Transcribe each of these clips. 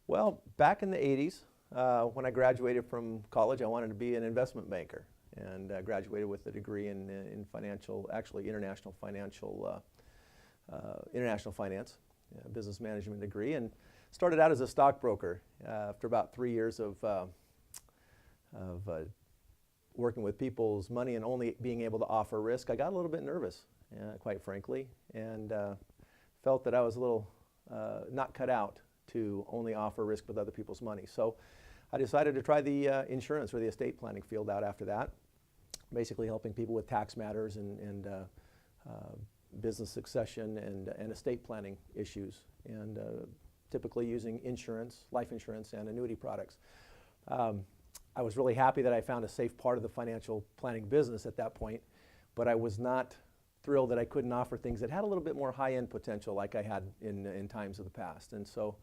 Well, back in the 80s, when I graduated from college, I wanted to be an investment banker, and graduated with a degree in financial, actually international finance, business management degree, and started out as a stockbroker. After about 3 years of working with people's money and only being able to offer risk, I got a little bit nervous, quite frankly, and felt that I was a little not cut out to only offer risk with other people's money. So I decided to try the insurance or the estate planning field out after that, basically helping people with tax matters and business succession and estate planning issues, and typically using insurance, life insurance, and annuity products. I was really happy that I found a safe part of the financial planning business at that point, but I was not thrilled that I couldn't offer things that had a little bit more high-end potential like I had in times of the past. And so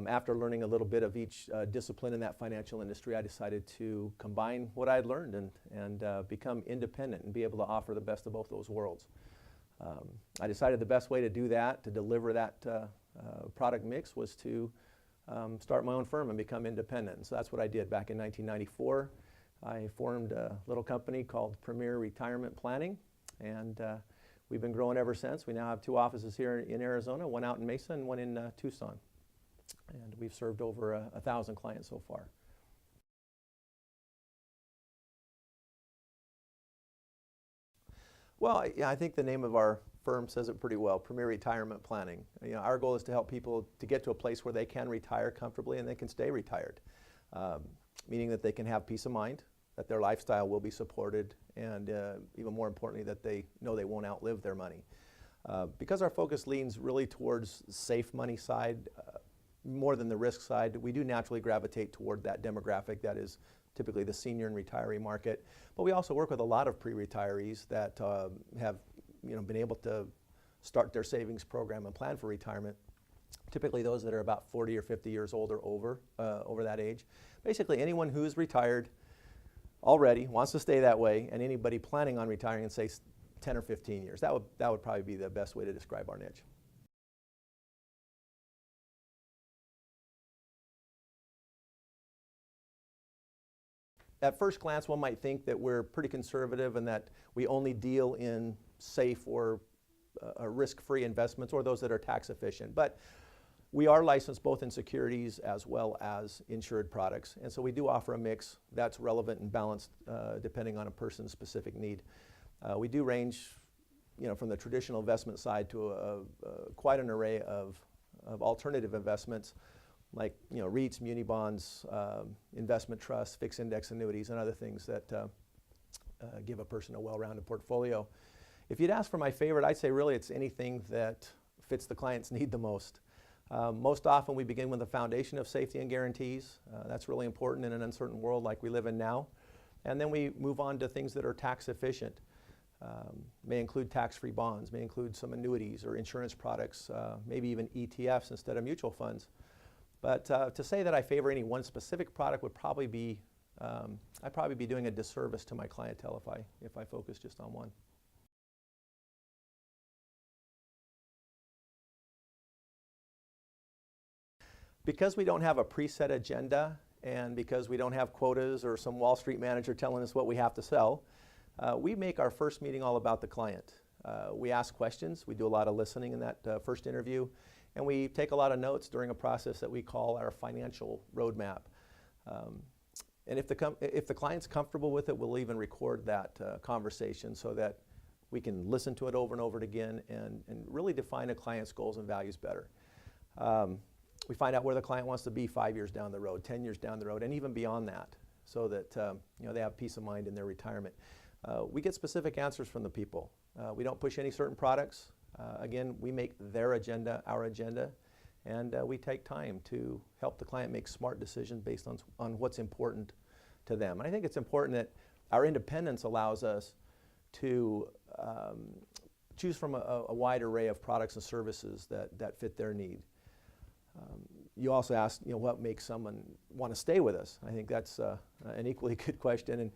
after learning a little bit of each discipline in that financial industry, I decided to combine what I had learned and become independent and be able to offer the best of both those worlds. I decided the best way to do that, to deliver that product mix, was to start my own firm and become independent. And so that's what I did back in 1994. I formed a little company called Premier Retirement Planning, and we've been growing ever since. We now have 2 offices here in Arizona, one out in Mesa and one in Tucson. And we've served over 1,000 clients so far. Well, yeah, I think the name of our firm says it pretty well, Premier Retirement Planning. You know, our goal is to help people to get to a place where they can retire comfortably and they can stay retired, meaning that they can have peace of mind, that their lifestyle will be supported, and even more importantly, that they know they won't outlive their money. Because our focus leans really towards the safe money side, more than the risk side, we do naturally gravitate toward that demographic that is typically the senior and retiree market. But we also work with a lot of pre-retirees that have been able to start their savings program and plan for retirement. Typically those that are about 40 or 50 years old or over that age. Basically anyone who's retired already, wants to stay that way, and anybody planning on retiring in, say, 10 or 15 years. That would probably be the best way to describe our niche. At first glance, one might think that we're pretty conservative and that we only deal in safe or risk-free investments, or those that are tax efficient. But we are licensed both in securities as well as insured products. And so we do offer a mix that's relevant and balanced depending on a person's specific need. We do range from the traditional investment side to quite an array of alternative investments, like REITs, muni bonds, investment trusts, fixed index annuities, and other things that give a person a well-rounded portfolio. If you'd ask for my favorite, I'd say really it's anything that fits the client's need the most. Most often we begin with a foundation of safety and guarantees. That's really important in an uncertain world like we live in now. And then we move on to things that are tax efficient. May include tax-free bonds, may include some annuities or insurance products, maybe even ETFs instead of mutual funds. But to say that I favor any one specific product would probably be, I'd probably be doing a disservice to my clientele if I focus just on one. Because we don't have a preset agenda, and because we don't have quotas or some Wall Street manager telling us what we have to sell, we make our first meeting all about the client. We ask questions, we do a lot of listening in that first interview, and we take a lot of notes during a process that we call our financial roadmap. And if the client's comfortable with it, we'll even record that conversation so that we can listen to it over and over again and really define a client's goals and values better. We find out where the client wants to be 5 years down the road, 10 years down the road, and even beyond that, so that they have peace of mind in their retirement. We get specific answers from the people. We don't push any certain products. Again, we make their agenda our agenda, and we take time to help the client make smart decisions based on what's important to them. And I think it's important that our independence allows us to choose from a wide array of products and services that fit their need. You also asked, what makes someone want to stay with us? I think that's an equally good question, and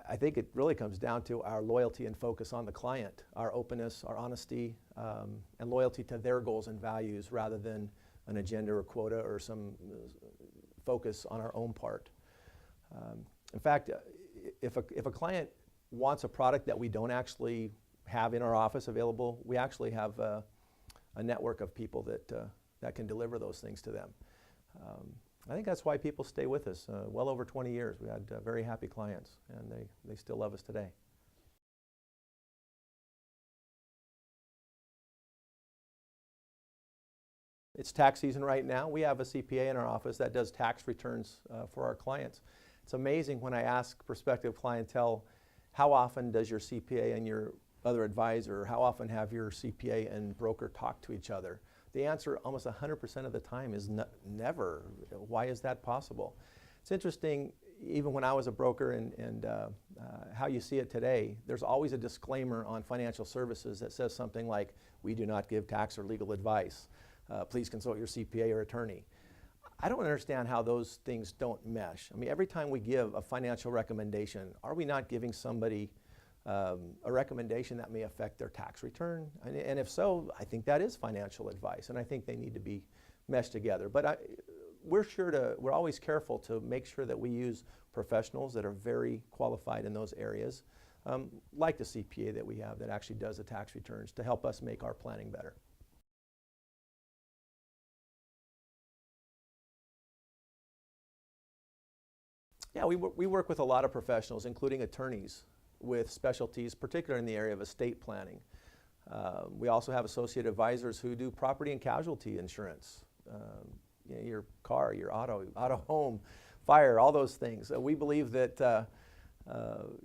I think it really comes down to our loyalty and focus on the client, our openness, our honesty, and loyalty to their goals and values rather than an agenda or quota or some focus on our own part. In fact, if a client wants a product that we don't actually have in our office available, we actually have a network of people that can deliver those things to them. I think that's why people stay with us. Well over 20 years, we had very happy clients, and they still love us today. It's tax season right now. We have a CPA in our office that does tax returns for our clients. It's amazing when I ask prospective clientele, how often does your CPA and your other advisor, how often have your CPA and broker talk to each other? The answer almost 100% of the time is never. Why is that possible? It's interesting, even when I was a broker and how you see it today, there's always a disclaimer on financial services that says something like, we do not give tax or legal advice. Please consult your CPA or attorney. I don't understand how those things don't mesh. I mean, every time we give a financial recommendation, are we not giving somebody a recommendation that may affect their tax return? And if so, I think that is financial advice, and I think they need to be meshed together. But we're always careful to make sure that we use professionals that are very qualified in those areas, like the CPA that we have that actually does the tax returns to help us make our planning better. Yeah, we work with a lot of professionals, including attorneys with specialties, particularly in the area of estate planning. We also have associate advisors who do property and casualty insurance. You know, your car, your auto home, fire, all those things. We believe that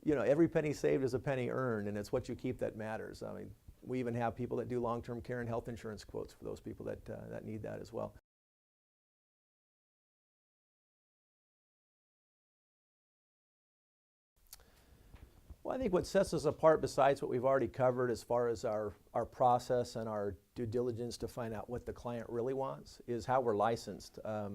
you know, every penny saved is a penny earned, and it's what you keep that matters. I mean, we even have people that do long-term care and health insurance quotes for those people that need that as well. Well, I think what sets us apart, besides what we've already covered as far as our process and our due diligence to find out what the client really wants, is how we're licensed. A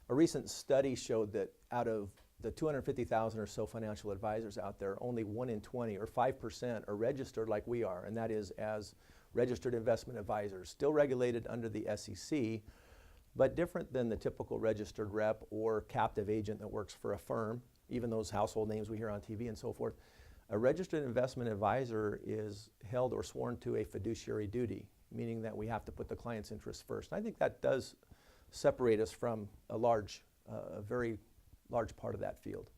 recent study showed that out of the 250,000 or so financial advisors out there, only 1 in 20 or 5% are registered like we are, and that is as registered investment advisors, still regulated under the SEC, but different than the typical registered rep or captive agent that works for a firm, even those household names we hear on TV and so forth. A registered investment advisor is held or sworn to a fiduciary duty, meaning that we have to put the client's interests first. And I think that does separate us from a very large part of that field.